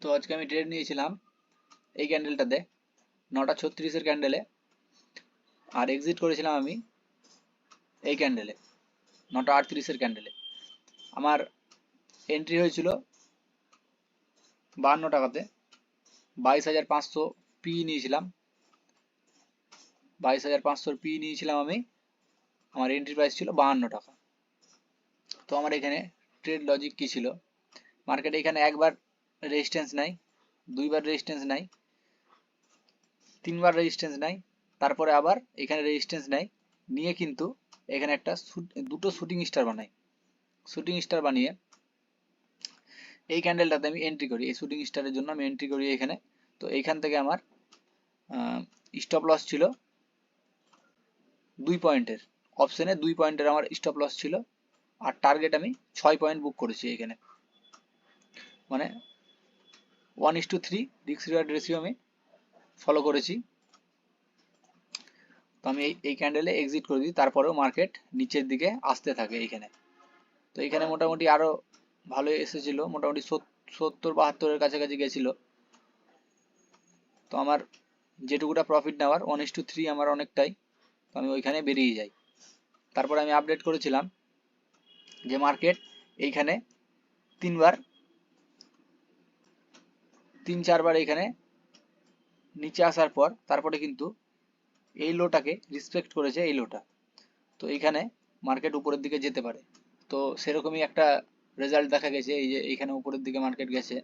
তো আজকে আমি ট্রেড নিয়েছিলাম এই ক্যান্ডেলটাতে 9:36 ক্যান্ডেলে, আর এক্সিট করেছিলাম আমি এই ক্যান্ডেলে 9:38 ক্যান্ডেলে। আমার এন্ট্রি হয়েছিল 52 টাকাতে, 22,500 পি নিয়েছিলাম, 22,500 পি নিয়েছিলাম আমি। আমার এন্ট্রি প্রাইস ছিল 52 টাকা। তো আমার এখানে ট্রেড লজিক কি ছিল, মার্কেটে এখানে একবার রেজিস্ট্যান্স নাই, দুইবার রেজিস্ট্যান্স নাই, তিনবার রেজিস্ট্যান্স নাই, তারপরে আবার এখানে রেজিস্ট্যান্স নাই, নিয়ে কিন্তু এখানে একটা দুটো শুটিং স্টার বানাই। শুটিং স্টার বানিয়ে এই ক্যান্ডেলটাতে আমি এন্ট্রি করি, এই শুটিং স্টারের জন্য আমি এন্ট্রি করি এখানে। তো এইখান থেকে আমার স্টপ লস ছিল 2 পয়েন্টের, অপশনে 2 পয়েন্টের আমার স্টপ লস ছিল, আর টার্গেট আমি 6 পয়েন্ট বুক করেছি এখানে, মানে 1:3 রিস্ক রিওয়ার্ড রেশিও আমি ফলো করেছি। তো আমি এই ক্যান্ডেলে এক্সিট করে দিই, তারপরেও মার্কেট নিচের দিকে আসতে থাকে এইখানে। তো এখানে মোটামুটি আরো ভালো এসেছিল, মোটামুটি 70-72-এর কাছাকাছি গেছিল। তো আমার যেটুকুটা প্রফিট নেওয়ার 1:3 আমার অনেকটাই, তো আমি ওইখানে বেরিয়ে যাই। তারপরে আমি আপডেট করেছিলাম যে মার্কেট এইখানে 3-4 বার এইখানে নিচে আসার পর তারপরে কিন্তু এই লোটাকে রেসপেক্ট করেছে, এই লোটা। তো এইখানে মার্কেট উপরের দিকে যেতে পারে। তো সেরকমই একটা রেজাল্ট দেখা গেছে, এই যে এইখানে উপরের দিকে মার্কেট গেছে।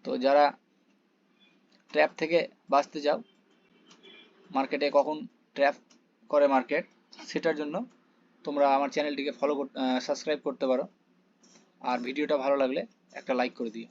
তো যারা ট্র্যাপ থেকে বাঁচতে চাও, মার্কেটে কখন ট্র্যাপ করে মার্কেট, সেটার জন্য তোমরা আমার চ্যানেলটিকে সাবস্ক্রাইব করতে পারো। আর ভিডিওটা ভালো লাগলে একটা লাইক করে দিও।